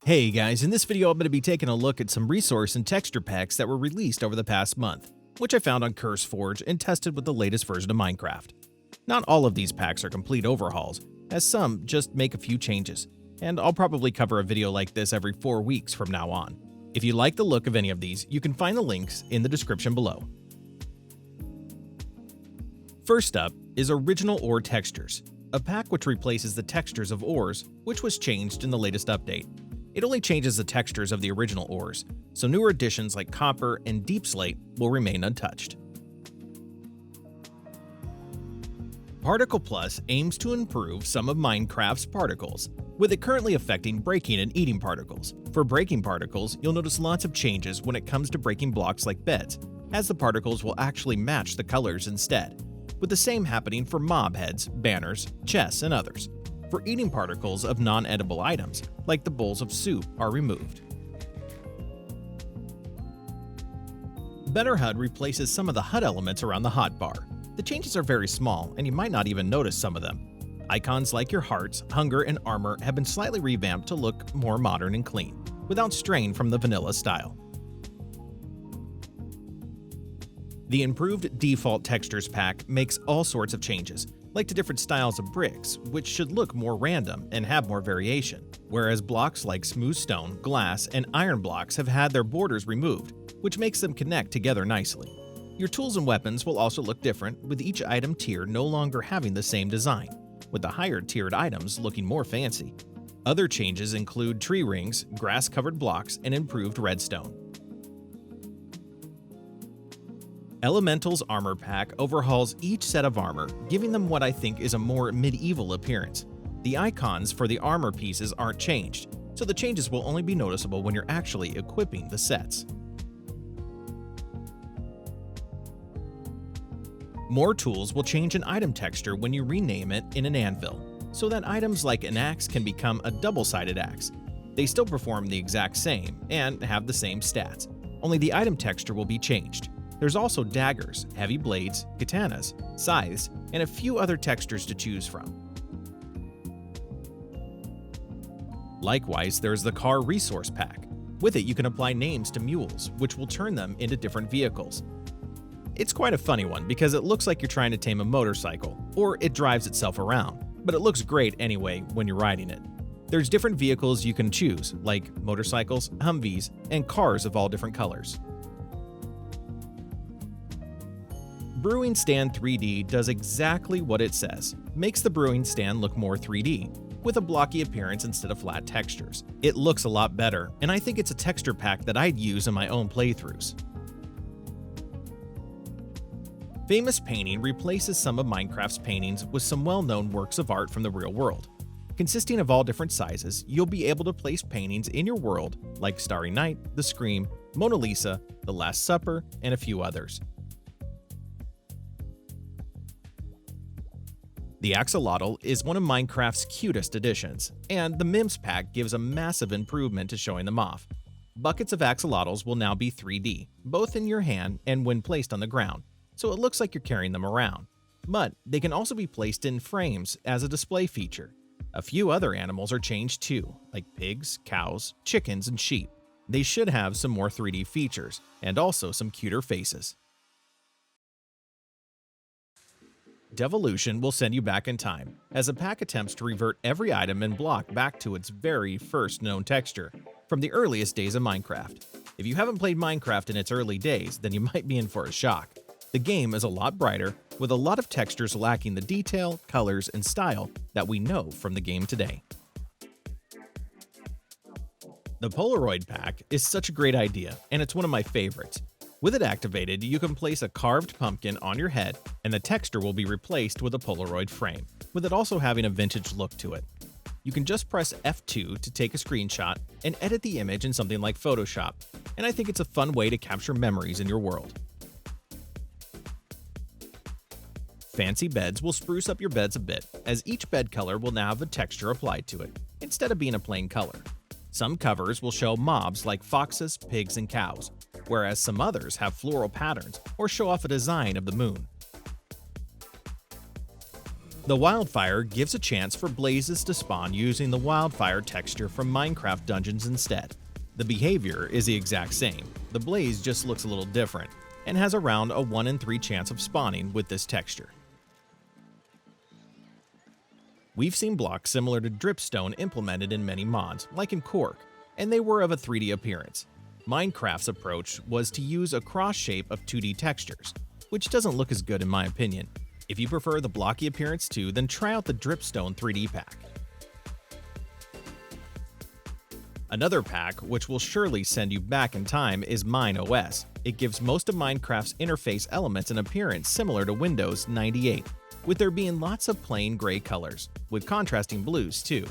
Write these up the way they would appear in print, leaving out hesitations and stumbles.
Hey guys, in this video I'm going to be taking a look at some resource and texture packs that were released over the past month, which I found on CurseForge and tested with the latest version of Minecraft. Not all of these packs are complete overhauls, as some just make a few changes, and I'll probably cover a video like this every 4 weeks from now on. If you like the look of any of these, you can find the links in the description below. First up is Original Ore Textures, a pack which replaces the textures of ores, which was changed in the latest update. It only changes the textures of the original ores, so newer additions like copper and deep slate will remain untouched. Particle Plus aims to improve some of Minecraft's particles, with it currently affecting breaking and eating particles. For breaking particles, you'll notice lots of changes when it comes to breaking blocks like beds, as the particles will actually match the colors instead, with the same happening for mob heads, banners, chests, and others. For eating particles of non-edible items, like the bowls of soup, are removed. Better HUD replaces some of the HUD elements around the hotbar. The changes are very small, and you might not even notice some of them. Icons like your hearts, hunger, and armor have been slightly revamped to look more modern and clean, without strain from the vanilla style. The improved Default Textures pack makes all sorts of changes, like to different styles of bricks, which should look more random and have more variation, whereas blocks like smooth stone, glass, and iron blocks have had their borders removed, which makes them connect together nicely. Your tools and weapons will also look different, with each item tier no longer having the same design, with the higher tiered items looking more fancy. Other changes include tree rings, grass-covered blocks, and improved redstone. Elemental's Armor Pack overhauls each set of armor, giving them what I think is a more medieval appearance. The icons for the armor pieces aren't changed, so the changes will only be noticeable when you're actually equipping the sets. More tools will change an item texture when you rename it in an anvil, so that items like an axe can become a double-sided axe. They still perform the exact same and have the same stats, only the item texture will be changed. There's also daggers, heavy blades, katanas, scythes, and a few other textures to choose from. Likewise, there's the Car Resource Pack. With it, you can apply names to mules, which will turn them into different vehicles. It's quite a funny one because it looks like you're trying to tame a motorcycle, or it drives itself around, but it looks great anyway when you're riding it. There's different vehicles you can choose, like motorcycles, Humvees, and cars of all different colors. Brewing Stand 3D does exactly what it says, makes the brewing stand look more 3D, with a blocky appearance instead of flat textures. It looks a lot better, and I think it's a texture pack that I'd use in my own playthroughs. Famous Painting replaces some of Minecraft's paintings with some well-known works of art from the real world. Consisting of all different sizes, you'll be able to place paintings in your world like Starry Night, The Scream, Mona Lisa, The Last Supper, and a few others. The axolotl is one of Minecraft's cutest additions, and the Mimz Pack gives a massive improvement to showing them off. Buckets of axolotls will now be 3D, both in your hand and when placed on the ground, so it looks like you're carrying them around. But they can also be placed in frames as a display feature. A few other animals are changed too, like pigs, cows, chickens, and sheep. They should have some more 3D features, and also some cuter faces. Devolution will send you back in time, as a pack attempts to revert every item and block back to its very first known texture, from the earliest days of Minecraft. If you haven't played Minecraft in its early days, then you might be in for a shock. The game is a lot brighter, with a lot of textures lacking the detail, colors, and style that we know from the game today. The Polaroid Pack is such a great idea, and it's one of my favorites. With it activated, you can place a carved pumpkin on your head, and the texture will be replaced with a Polaroid frame, with it also having a vintage look to it. You can just press F2 to take a screenshot and edit the image in something like Photoshop, and I think it's a fun way to capture memories in your world. Fancy beds will spruce up your beds a bit, as each bed color will now have a texture applied to it, instead of being a plain color. Some covers will show mobs like foxes, pigs, and cows, whereas some others have floral patterns or show off a design of the moon. The Wildfire gives a chance for blazes to spawn using the Wildfire texture from Minecraft dungeons instead. The behavior is the exact same, the blaze just looks a little different, and has around a 1 in 3 chance of spawning with this texture. We've seen blocks similar to Dripstone implemented in many mods, like in Cork, and they were of a 3D appearance. Minecraft's approach was to use a cross shape of 2D textures, which doesn't look as good in my opinion. If you prefer the blocky appearance too, then try out the Dripstone 3D pack. Another pack, which will surely send you back in time, is MineOS. It gives most of Minecraft's interface elements an appearance similar to Windows 98, with there being lots of plain gray colors, with contrasting blues too.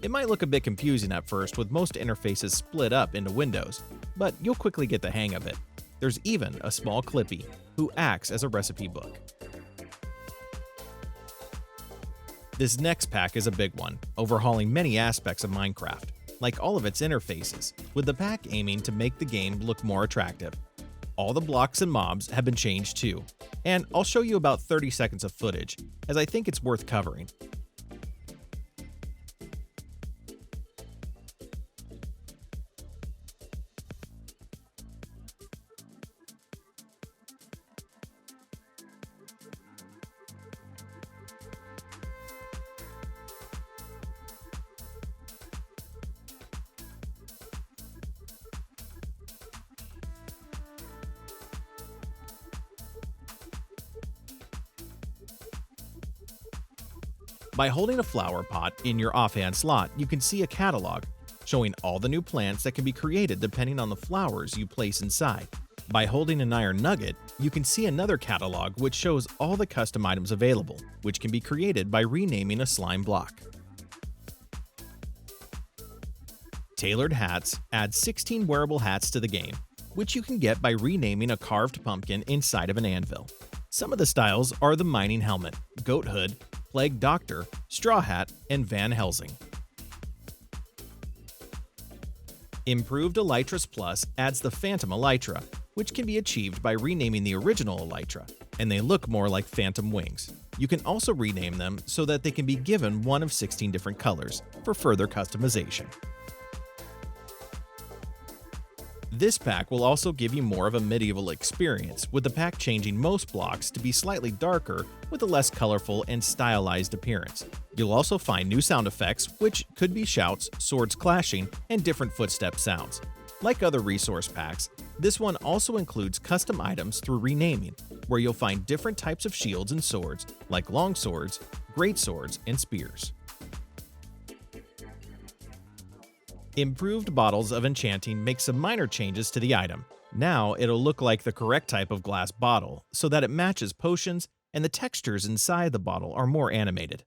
It might look a bit confusing at first with most interfaces split up into windows, but you'll quickly get the hang of it. There's even a small Clippy, who acts as a recipe book. This next pack is a big one, overhauling many aspects of Minecraft, like all of its interfaces, with the pack aiming to make the game look more attractive. All the blocks and mobs have been changed too, and I'll show you about 30 seconds of footage, as I think it's worth covering. By holding a flower pot in your offhand slot, you can see a catalog showing all the new plants that can be created depending on the flowers you place inside. By holding an iron nugget, you can see another catalog which shows all the custom items available, which can be created by renaming a slime block. Tailored hats add 16 wearable hats to the game, which you can get by renaming a carved pumpkin inside of an anvil. Some of the styles are the mining helmet, goat hood, plague doctor, straw hat, and Van Helsing. Improved Elytras Plus adds the Phantom Elytra, which can be achieved by renaming the original Elytra, and they look more like phantom wings. You can also rename them so that they can be given one of 16 different colors for further customization. This pack will also give you more of a medieval experience, with the pack changing most blocks to be slightly darker with a less colorful and stylized appearance. You'll also find new sound effects, which could be shouts, swords clashing, and different footstep sounds. Like other resource packs, this one also includes custom items through renaming, where you'll find different types of shields and swords, like long swords, great swords, and spears. Improved bottles of Enchanting make some minor changes to the item. Now it'll look like the correct type of glass bottle, so that it matches potions and the textures inside the bottle are more animated.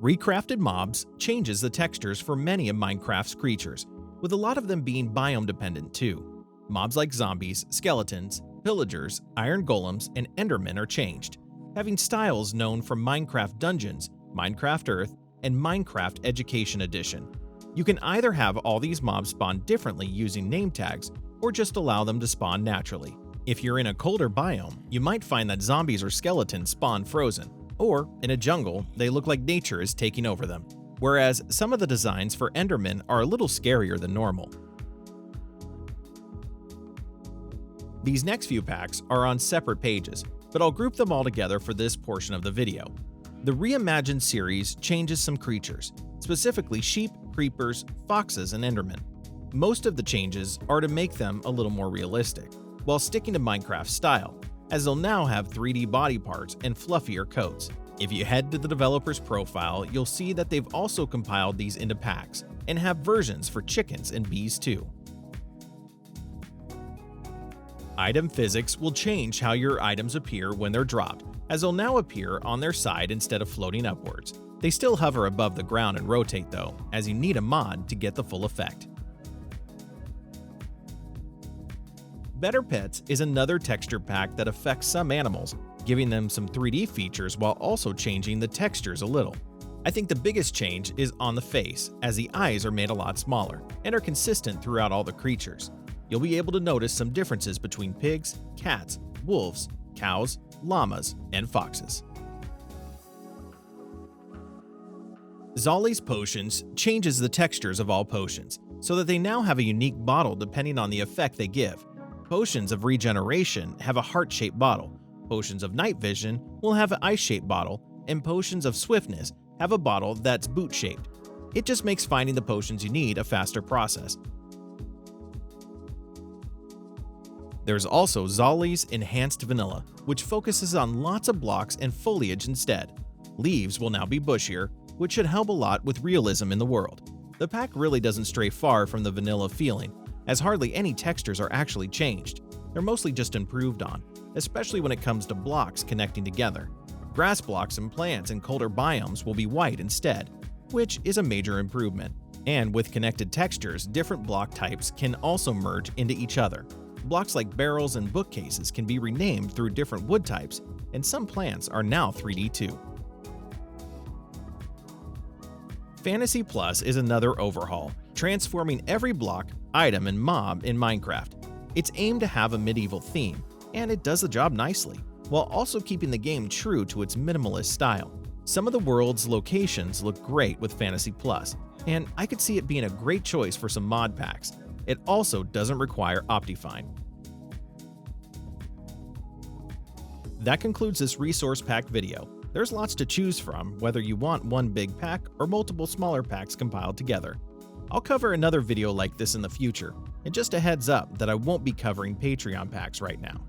Recrafted Mobs changes the textures for many of Minecraft's creatures, with a lot of them being biome dependent too. Mobs like zombies, skeletons, pillagers, iron golems, and endermen are changed, having styles known from Minecraft Dungeons, Minecraft Earth, and Minecraft Education Edition. You can either have all these mobs spawn differently using name tags, or just allow them to spawn naturally. If you're in a colder biome, you might find that zombies or skeletons spawn frozen, or in a jungle, they look like nature is taking over them, whereas some of the designs for endermen are a little scarier than normal. These next few packs are on separate pages, but I'll group them all together for this portion of the video. The Reimagined series changes some creatures, specifically sheep, creepers, foxes, and endermen. Most of the changes are to make them a little more realistic, while sticking to Minecraft style, as they'll now have 3D body parts and fluffier coats. If you head to the developer's profile, you'll see that they've also compiled these into packs, and have versions for chickens and bees too. Item physics will change how your items appear when they're dropped, as they'll now appear on their side instead of floating upwards. They still hover above the ground and rotate though, as you need a mod to get the full effect. Better Pets is another texture pack that affects some animals, giving them some 3D features while also changing the textures a little. I think the biggest change is on the face, as the eyes are made a lot smaller, and are consistent throughout all the creatures. You'll be able to notice some differences between pigs, cats, wolves, cows, llamas, and foxes. Xali's Potions changes the textures of all potions, so that they now have a unique bottle depending on the effect they give. Potions of Regeneration have a heart-shaped bottle, Potions of Night Vision will have an ice-shaped bottle, and Potions of Swiftness have a bottle that's boot-shaped. It just makes finding the potions you need a faster process. There's also Xali's Enhanced Vanilla, which focuses on lots of blocks and foliage instead. Leaves will now be bushier, which should help a lot with realism in the world. The pack really doesn't stray far from the vanilla feeling, as hardly any textures are actually changed. They're mostly just improved on, especially when it comes to blocks connecting together. Grass blocks and plants in colder biomes will be white instead, which is a major improvement. And with connected textures, different block types can also merge into each other. Blocks like barrels and bookcases can be renamed through different wood types, and some plants are now 3D too. Fantasy Plus is another overhaul, transforming every block, item, and mob in Minecraft. It's aimed to have a medieval theme, and it does the job nicely, while also keeping the game true to its minimalist style. Some of the world's locations look great with Fantasy Plus, and I could see it being a great choice for some mod packs. It also doesn't require Optifine. That concludes this Resource Pack video. There's lots to choose from, whether you want one big pack or multiple smaller packs compiled together. I'll cover another video like this in the future, and just a heads up that I won't be covering Patreon packs right now.